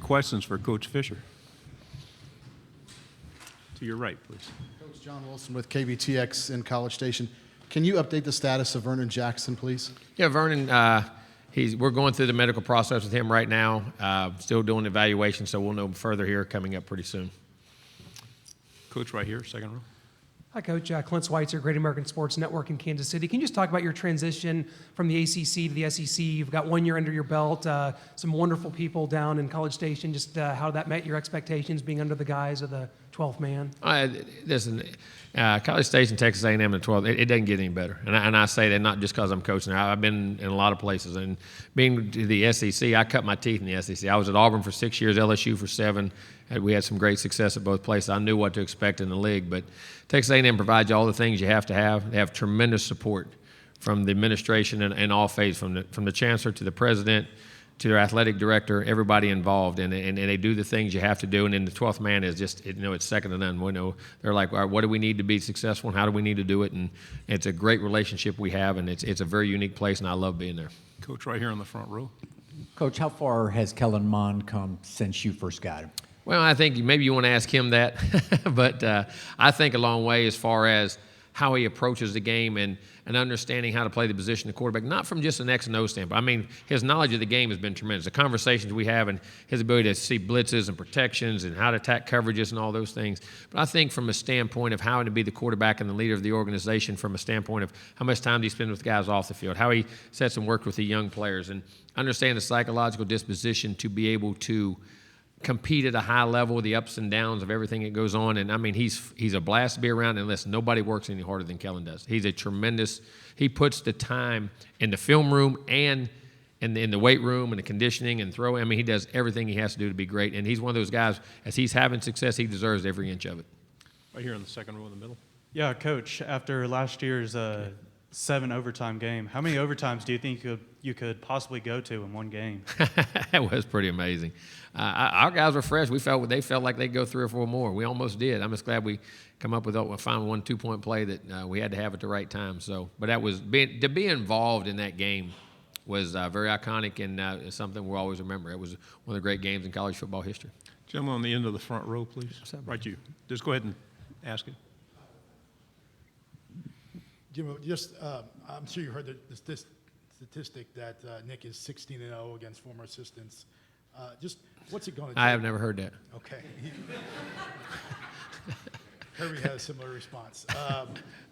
questions for Coach Fisher? To your right, please. Coach John Wilson with KBTX in College Station. Can you update the status of Vernon Jackson, please? Yeah, Vernon, we're going through the medical process with him right now, still doing evaluation, so we'll know further here coming up pretty soon. Coach right here, second row. Hi, Coach. Clint Schweitzer, Great American Sports Network in Kansas City. Can you just talk about your transition from the ACC to the SEC? You've got 1 year under your belt, some wonderful people down in College Station. Just how that met your expectations, being under the guise of the 12th man? Listen, College Station, Texas A&M, and 12, it doesn't get any better. And I say that not just because I'm coaching there. I've been in a lot of places. And being to the SEC, I cut my teeth in the SEC. I was at Auburn for 6 years, LSU for 7. We had some great success at both places. I knew what to expect in the league. But Texas A&M provides you all the things you have to have. They have tremendous support from the administration and all phases, from the chancellor to the president to their athletic director, everybody involved, and they do the things you have to do. And then the 12th man is just, it's second to none. We know they're like, all right, what do we need to be successful, and how do we need to do it? And it's a great relationship we have, and it's a very unique place, and I love being there. Coach right here on the front row. Coach, how far has Kellen Mond come since you first got him? Well, I think maybe you want to ask him that, but I think a long way as far as how he approaches the game and understanding how to play the position of quarterback, not from just an X and O standpoint. I mean, his knowledge of the game has been tremendous. The conversations we have and his ability to see blitzes and protections and how to attack coverages and all those things. But I think from a standpoint of how to be the quarterback and the leader of the organization, from a standpoint of how much time do you spend with guys off the field, how he sets and works with the young players, and understand the psychological disposition to be able to compete at a high level, the ups and downs of everything that goes on. And I mean, he's a blast to be around. And listen, nobody works any harder than Kellen does. He's a tremendous, he puts the time in the film room and in the weight room and the conditioning and throwing. I mean, he does everything he has to do to be great. And he's one of those guys, as he's having success, he deserves every inch of it. Right here in the second row in the middle. Yeah, Coach, after last year's 7 overtime game, how many overtimes do you think you could possibly go to in one game? That was pretty amazing. Our guys were fresh. They felt like they'd go 3 or 4 more. We almost did. I'm just glad we come up with a final 1 2-point play that we had to have at the right time. So, but that was to be involved in that game was very iconic, and it's something we'll always remember. It was one of the great games in college football history. Gentleman on the end of the front row, please. Right, you. Just go ahead and ask it. Jimbo, just I'm sure you heard the statistic that Nick is 16-0 against former assistants. Just what's it going to take? I have never heard that. Okay. Kirby had a similar response.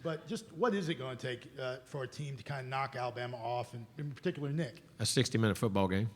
But just what is it going to take for a team to kind of knock Alabama off, and in particular Nick? A 60-minute football game.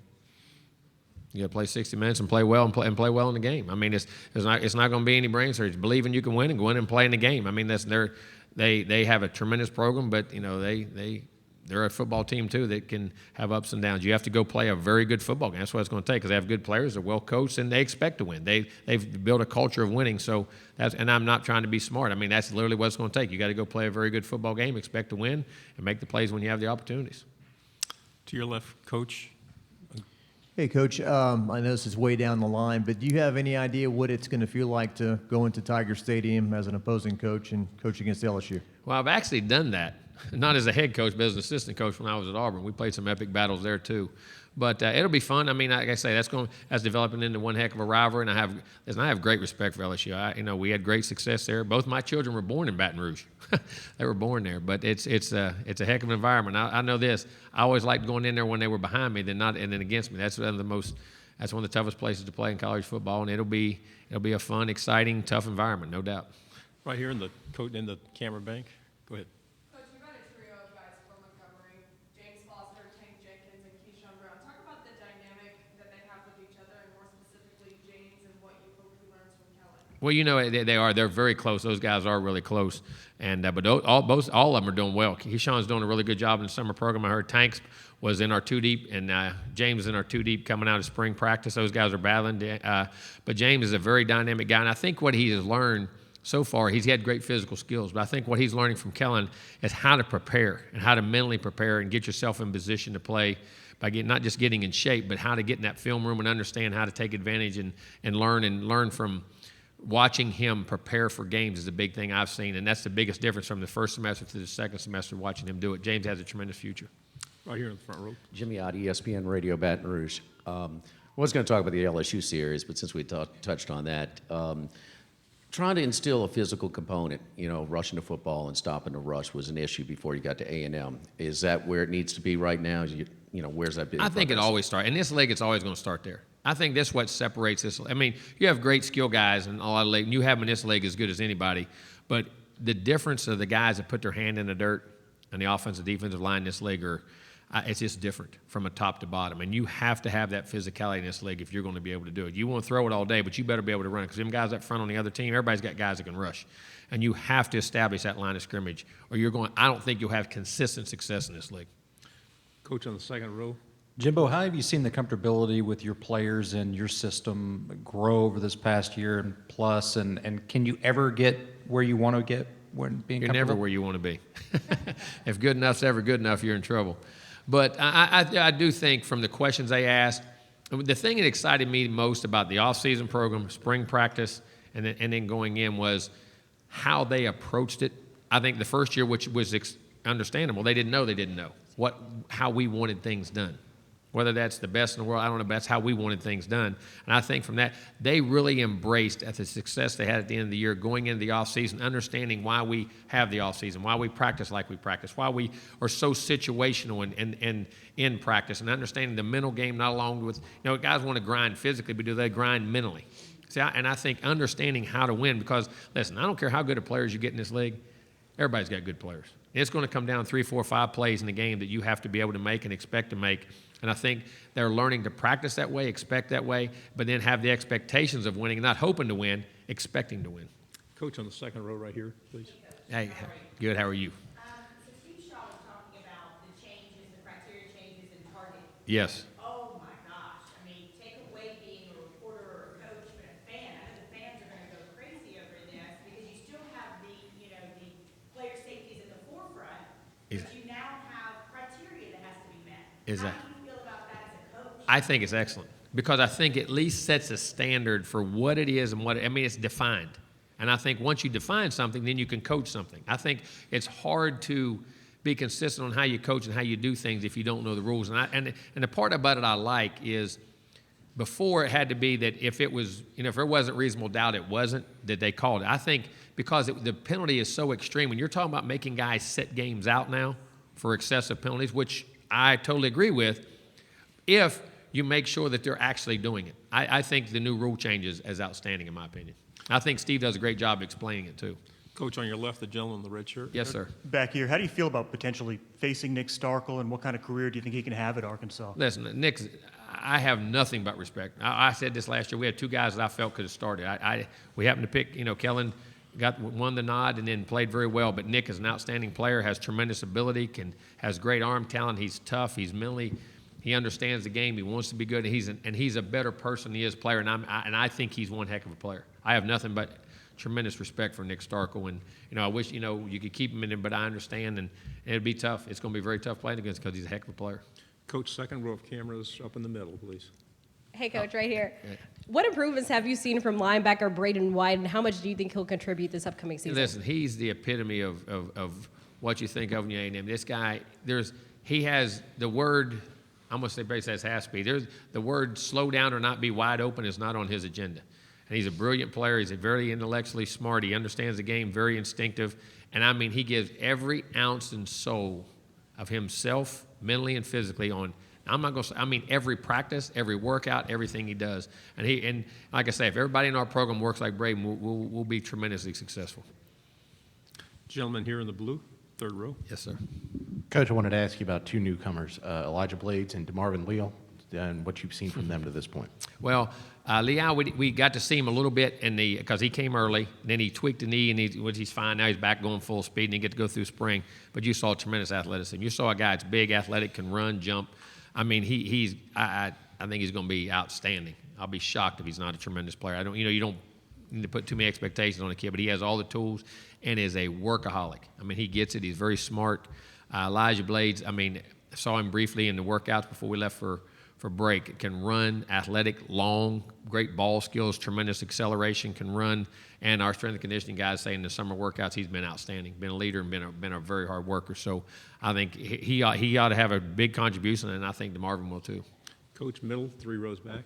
You got to play 60 minutes and play well and play well in the game. I mean, it's not going to be any brain surgery. Believing you can win and go in and play in the game. I mean, they have a tremendous program, but they're a football team too that can have ups and downs. You have to go play a very good football game. That's what it's going to take, because they have good players, they're well coached, and they expect to win. They've built a culture of winning. So and I'm not trying to be smart. I mean, that's literally what it's going to take. You got to go play a very good football game, expect to win, and make the plays when you have the opportunities. To your left, Coach. Hey, Coach, I know this is way down the line, but do you have any idea what it's going to feel like to go into Tiger Stadium as an opposing coach and coach against LSU? Well, I've actually done that, not as a head coach, but as an assistant coach when I was at Auburn. We played some epic battles there too. But it'll be fun. I mean, like I say, that's developing into one heck of a rivalry, and I have great respect for LSU. We had great success there. Both my children were born in Baton Rouge. They were born there, but it's a heck of an environment. I know this. I always liked going in there when they were behind me, and then against me. That's one of the toughest places to play in college football, and it'll be a fun, exciting, tough environment, no doubt. Right here in the camera bank. Go ahead. Coach, you've got a trio of guys from Montgomery: James Foster, Tank Jenkins, and Keyshawn Brown. Talk about the dynamic that they have with each other, and more specifically James, and what you hope he learns from Kellen. Well, they're very close. Those guys are really close, and but all of them are doing well. Keyshawn's doing a really good job in the summer program. I heard Tanks was in our 2-deep, and James is in our 2-deep coming out of spring practice. Those guys are battling, but James is a very dynamic guy, and I think what he has learned so far, he's had great physical skills, but I think what he's learning from Kellen is how to prepare and how to mentally prepare and get yourself in position to play by not just getting in shape, but how to get in that film room and understand how to take advantage and learn from watching him prepare for games is the big thing I've seen, and that's the biggest difference from the first semester to the second semester, watching him do it. James has a tremendous future. Right here in the front row. Jimmy Ott, ESPN Radio Baton Rouge. One was going to talk about the LSU series, but since we touched on that, trying to instill a physical component, rushing the football and stopping the rush was an issue before you got to A&M. Is that where it needs to be right now? Where's that been? I think it always starts. In this league, it's always going to start there. I think that's what separates this. I mean, you have great skill guys in a lot of leagues, and you have them in this league as good as anybody. But the difference of the guys that put their hand in the dirt and the offensive, defensive line in this league it's just different from a top to bottom. And you have to have that physicality in this league if you're going to be able to do it. You want to throw it all day, but you better be able to run it because them guys up front on the other team, everybody's got guys that can rush. And you have to establish that line of scrimmage or I don't think you'll have consistent success in this league. Coach on the second row. Jimbo, how have you seen the comfortability with your players and your system grow over this past year and plus? And can you ever get where you want to get when being You're comfortable? never where you want to be. If good enough's ever good enough, you're in trouble. But I do think from the questions they asked, the thing that excited me most about the off-season program, spring practice, and then going in was how they approached it. I think the first year, which was understandable, they didn't know how we wanted things done. Whether that's the best in the world, I don't know, but that's how we wanted things done. And I think from that, they really embraced at the success they had at the end of the year, going into the offseason, understanding why we have the offseason, why we practice like we practice, why we are so situational and in practice, and understanding the mental game not along with, guys want to grind physically, but do they grind mentally? See, I think understanding how to win, because, listen, I don't care how good of players you get in this league, everybody's got good players. It's going to come down 3, 4, 5 plays in the game that you have to be able to make and expect to make. And I think they're learning to practice that way, expect that way, but then have the expectations of winning, not hoping to win, expecting to win. Coach on the second row right here, please. Hey, good. How are you? So Steve Shaw was talking about the changes, the criteria changes in target. Yes. Oh my gosh! I mean, take away being a reporter or a coach, but a fan. I know the fans are going to go crazy over this because you still have the player safety is at the forefront, but you now have criteria that has to be met. How do you feel about that as a coach? I think it's excellent because I think it at least sets a standard for what it is and it's defined. And I think once you define something, then you can coach something. I think it's hard to be consistent on how you coach and how you do things if you don't know the rules. And the part about it I like is before it had to be that if it was, if there wasn't reasonable doubt it wasn't, that they called it. I think because the penalty is so extreme, when you're talking about making guys sit games out now for excessive penalties, which I totally agree with, if you make sure that they're actually doing it. I think the new rule change is outstanding in my opinion. I think Steve does a great job explaining it too. Coach on your left, the gentleman in the red shirt. Yes, sir. Back here, how do you feel about potentially facing Nick Starkel, and what kind of career do you think he can have at Arkansas? Listen, Nick, I have nothing but respect. I said this last year. We had 2 guys that I felt could have started. We happened to pick, Kellen won the nod and then played very well, but Nick is an outstanding player, has tremendous ability, has great arm talent. He's tough. He's mentally, he understands the game. He wants to be good. And he's a better person than he is a player, and I think he's one heck of a player. I have nothing but tremendous respect for Nick Starkel, and I wish you could keep him in there, but I understand, and it'd be tough. It's going to be very tough playing against because he's a heck of a player. Coach, second row of cameras up in the middle, please. Hey, Coach, right here. What improvements have you seen from linebacker Braden White, and how much do you think he'll contribute this upcoming season? Listen, he's the epitome of what you think of when you A&M. This guy, he has the word, I'm going to say basically as has to be. The word slow down or not be wide open is not on his agenda. And he's a brilliant player. He's very intellectually smart. He understands the game, very instinctive. And, I mean, he gives every ounce and soul of himself, mentally and physically, on, I'm not going to say, I mean, every practice, every workout, everything he does. And like I say, if everybody in our program works like Braden, we'll be tremendously successful. Gentleman here in the blue, third row. Yes, sir. Coach, I wanted to ask you about 2 newcomers, Elijah Blades and DeMarvin Leal, and what you've seen from them to this point. Well, Leal, we got to see him a little bit because he came early. Then he tweaked the knee, and he's fine. Now he's back going full speed, and he get to go through spring. But you saw tremendous athleticism. You saw a guy that's big, athletic, can run, jump. I mean, I think he's going to be outstanding. I'll be shocked if he's not a tremendous player. You don't need to put too many expectations on a kid, but he has all the tools and is a workaholic. I mean, he gets it. He's very smart. Elijah Blades, I mean, saw him briefly in the workouts before we left for break. Can run, athletic, long, great ball skills, tremendous acceleration, can run. And our strength and conditioning guys say in the summer workouts he's been outstanding, been a leader and been a very hard worker. So I think he ought to have a big contribution, and I think DeMarvin will too. Coach, middle, 3 rows back.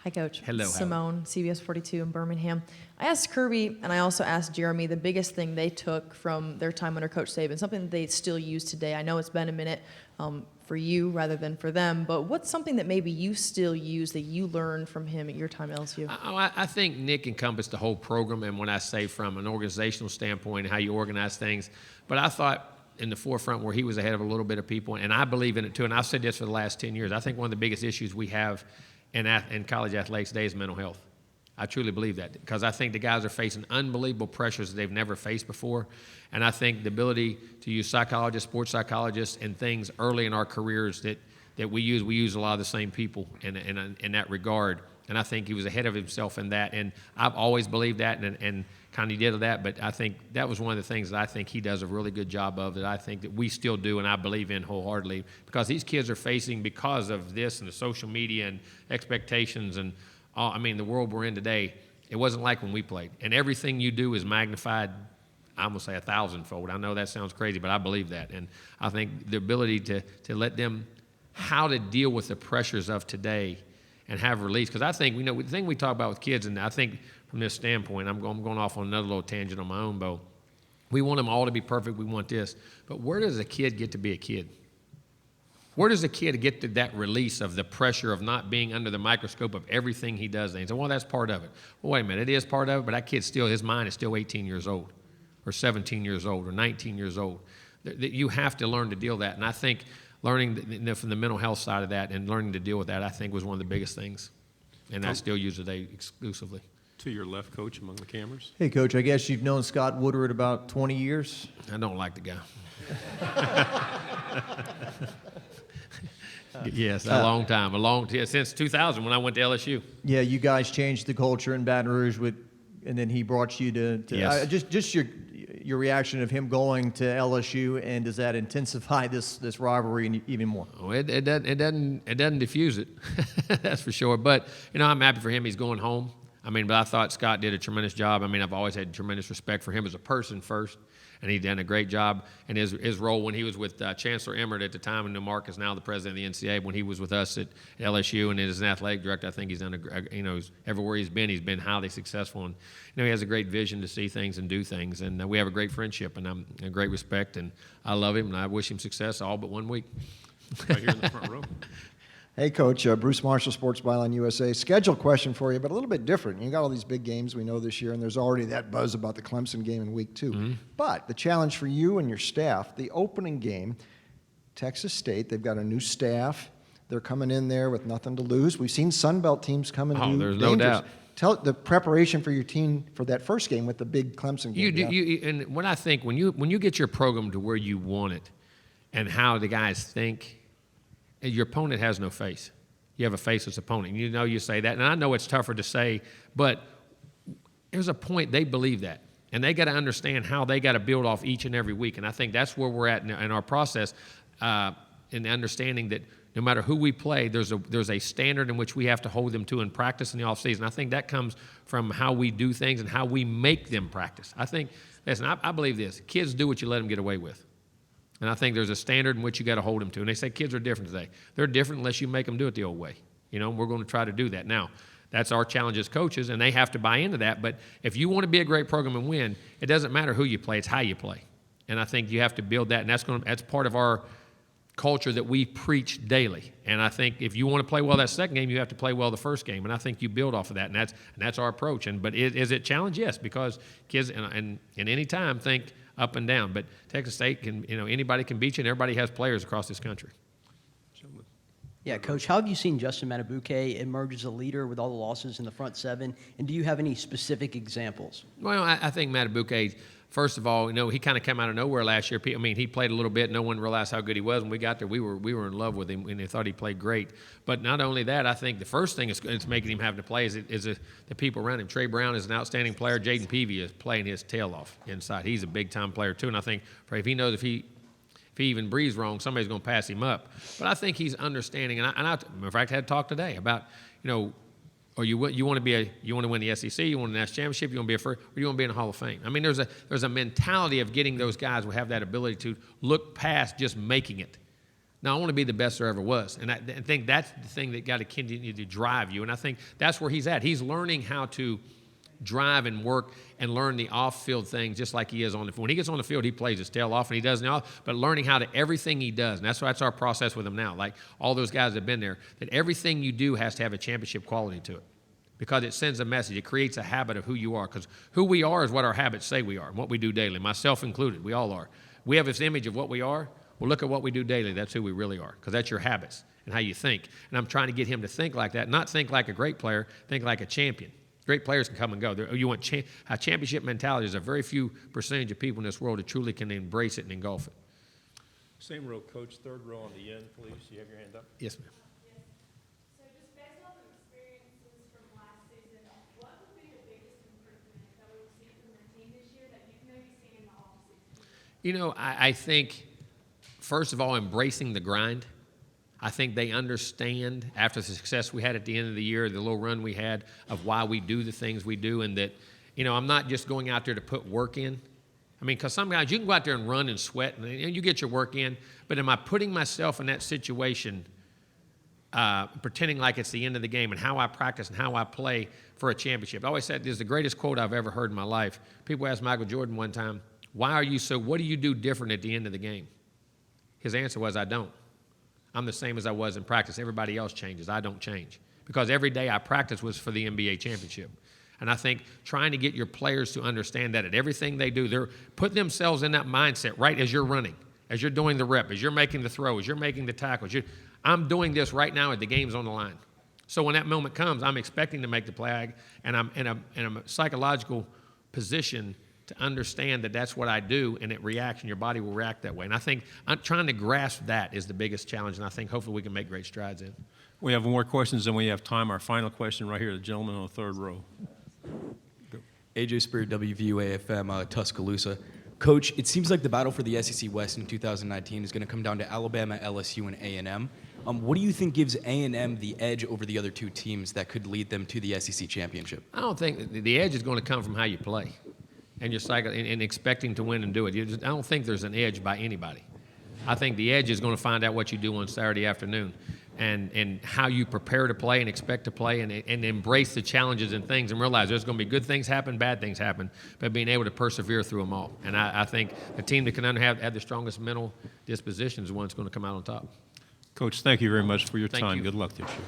Hi, Coach. Hello, Simone, CBS 42 in Birmingham. I asked Kirby, and I also asked Jeremy, the biggest thing they took from their time under Coach Saban, something that they still use today. I know it's been a minute for you rather than for them, but what's something that maybe you still use that you learned from him at your time at LSU? I think Nick encompassed the whole program, and when I say from an organizational standpoint, how you organize things, but I thought in the forefront where he was ahead of a little bit of people, and I believe in it too, and I've said this for the last 10 years, I think one of the biggest issues we have in college athletics today is mental health. I truly believe that because I think the guys are facing unbelievable pressures that they've never faced before. And I think the ability to use psychologists, sports psychologists, and things early in our careers that we use a lot of the same people in that regard. And I think he was ahead of himself in that. And I've always believed that and kind of did that. But I think that was one of the things that I think he does a really good job of that I think that we still do and I believe in wholeheartedly because these kids are facing because of this and the social media and expectations and I mean, the world we're in today, it wasn't like when we played. And everything you do is magnified, I'm going to say 1,000-fold. I know that sounds crazy, but I believe that. And I think the ability to let them, how to deal with the pressures of today and have release. Because I think, the thing we talk about with kids, and I think from this standpoint, I'm going off on another little tangent on my own, Bo. We want them all to be perfect. We want this. But where does a kid get to be a kid? Where does a kid get to that release of the pressure of not being under the microscope of everything he does? And he said, well, that's part of it. Well, wait a minute, it is part of it, but that kid still, his mind is still 18 years old or 17 years old or 19 years old. You have to learn to deal with that. And I think learning from the mental health side of that and learning to deal with that, I think was one of the biggest things. And I still use today exclusively. To your left, Coach, among the cameras. Hey, Coach, I guess you've known Scott Woodward about 20 years? I don't like the guy. Yes, a long time, since 2000 when I went to LSU. Yeah, you guys changed the culture in Baton Rouge and then he brought you to yes. Just your reaction of him going to LSU, and does that intensify this rivalry even more? Oh, it doesn't diffuse it, that's for sure. But I'm happy for him. He's going home. But I thought Scott did a tremendous job. I've always had tremendous respect for him as a person first, and he's done a great job. And his role when he was with Chancellor Emmert at the time, and Mark is now the president of the NCAA, when he was with us at LSU and as an athletic director, I think he's done everywhere he's been highly successful. And he has a great vision to see things and do things. And we have a great friendship and a great respect. And I love him, and I wish him success all but 1 week. Right here in the front row. Hey, Coach. Bruce Marshall, Sports Byline USA. Schedule question for you, but a little bit different. You got all these big games we know this year, and there's already that buzz about the Clemson game in week 2. Mm-hmm. But the challenge for you and your staff, the opening game, Texas State, they've got a new staff. They're coming in there with nothing to lose. We've seen Sun Belt teams come and do there's dangerous. no doubt. Tell the preparation for your team for that first game with the big Clemson game. And what I think, when you get your program to where you want it and how the guys think, your opponent has no face. You have a faceless opponent. You say that. And I know it's tougher to say, but there's a point they believe that. And they got to understand how they got to build off each and every week. And I think that's where we're at in our process, in understanding that no matter who we play, there's a standard in which we have to hold them to in practice in the offseason. I think that comes from how we do things and how we make them practice. I think, listen, I believe this. Kids do what you let them get away with. And I think there's a standard in which you got to hold them to. And they say kids are different today. They're different unless you make them do it the old way. We're going to try to do that. Now, that's our challenge as coaches, and they have to buy into that. But if you want to be a great program and win, it doesn't matter who you play. It's how you play. And I think you have to build that, and that's part of our culture that we preach daily. And I think if you want to play well that second game, you have to play well the first game. And I think you build off of that, and that's our approach. But is it a challenge? Yes, because kids and any time think up and down. But Texas State can, anybody can beat you, and everybody has players across this country. Yeah, Coach, how have you seen Justin Bouquet emerge as a leader with all the losses in the front seven? And do you have any specific examples? Well, I think Bouquet, first of all, he kind of came out of nowhere last year. He played a little bit. No one realized how good he was. When we got there, we were in love with him, and they thought he played great. But not only that, I think the first thing it's making him have to play is the people around him. Trey Brown is an outstanding player. Jaden Peavy is playing his tail off inside. He's a big-time player, too. And I think if he knows if he even breathes wrong, somebody's going to pass him up. But I think he's understanding. And I in fact, I had talk today about, or you want to win the SEC, you want a national championship, you want to be a first, or you want to be in the Hall of Fame. There's a mentality of getting those guys who have that ability to look past just making it. Now, I want to be the best there ever was. And I think that's the thing that got to continue to drive you. And I think that's where he's at. He's learning how to drive and work and learn the off-field things just like he is on the field. When he gets on the field, he plays his tail off and he does now, but learning how to everything he does. And that's our process with him now. Like all those guys that have been there, that everything you do has to have a championship quality to it because it sends a message. It creates a habit of who you are because who we are is what our habits say we are and what we do daily, myself included. We all are. We have this image of what we are. Well, look at what we do daily. That's who we really are because that's your habits and how you think. And I'm trying to get him to think like that, not think like a great player, think like a champion. Great players can come and go. You want a championship mentality. There's a very few percentage of people in this world that truly can embrace it and engulf it. Same row, Coach. Third row on the end, please. You have your hand up. Yes, ma'am. So just based on the experiences from last season, what would be the biggest improvement that we've seen from the team this year that you've maybe seen in the offseason? You know, I think, first of all, embracing the grind. I think they understand after the success we had at the end of the year, the little run we had of why we do the things we do, and that, you know, I'm not just going out there to put work in. I mean, because some guys, you can go out there and run and sweat, and you get your work in, but am I putting myself in that situation pretending like it's the end of the game and how I practice and how I play for a championship? I always said this is the greatest quote I've ever heard in my life. People asked Michael Jordan one time, what do you do different at the end of the game? His answer was, I don't. I'm the same as I was in practice. Everybody else changes. I don't change. Because every day I practice was for the NBA championship. And I think trying to get your players to understand that at everything they do, they're putting themselves in that mindset right as you're running, as you're doing the rep, as you're making the throw, as you're making the tackles. I'm doing this right now and the game's on the line. So when that moment comes, I'm expecting to make the play, and I'm in a psychological position to understand that that's what I do, and it reacts, and your body will react that way. And I think I'm trying to grasp that is the biggest challenge, and I think hopefully we can make great strides in. We have more questions than we have time. Our final question right here, the gentleman on the third row. AJ Spear, WVUA-FM, Tuscaloosa. Coach, it seems like the battle for the SEC West in 2019 is going to come down to Alabama, LSU, and A&M. What do you think gives A&M the edge over the other two teams that could lead them to the SEC championship? I don't think the edge is going to come from how you play and your cycle and expecting to win and do it. I don't think there's an edge by anybody. I think the edge is going to find out what you do on Saturday afternoon and how you prepare to play and expect to play and embrace the challenges and things and realize there's going to be good things happen, bad things happen, but being able to persevere through them all. And I think the team that can have the strongest mental disposition is the one that's going to come out on top. Coach, thank you very much for your Thank time. you. Good luck this year.